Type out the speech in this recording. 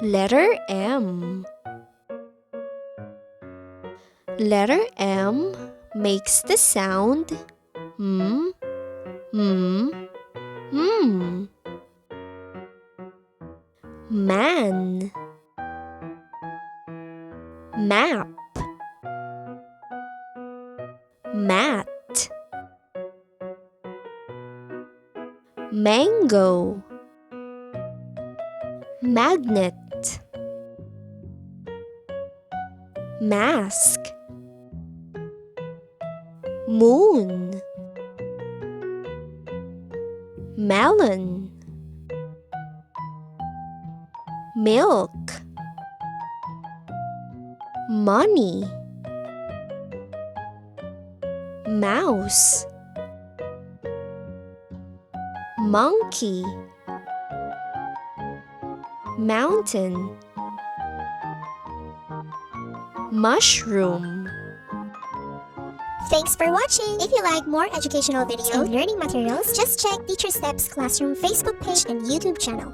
Letter M. Letter M makes the sound M, M, M. Man. Map. Mat. Mango. Magnet. Mask. Moon. Melon. Milk. Money. Mouse. Monkey. Mountain. Mushroom. Thanks for watching! If you like more educational videos and learning materials, just check Teacher Steps Classroom Facebook page and YouTube channel.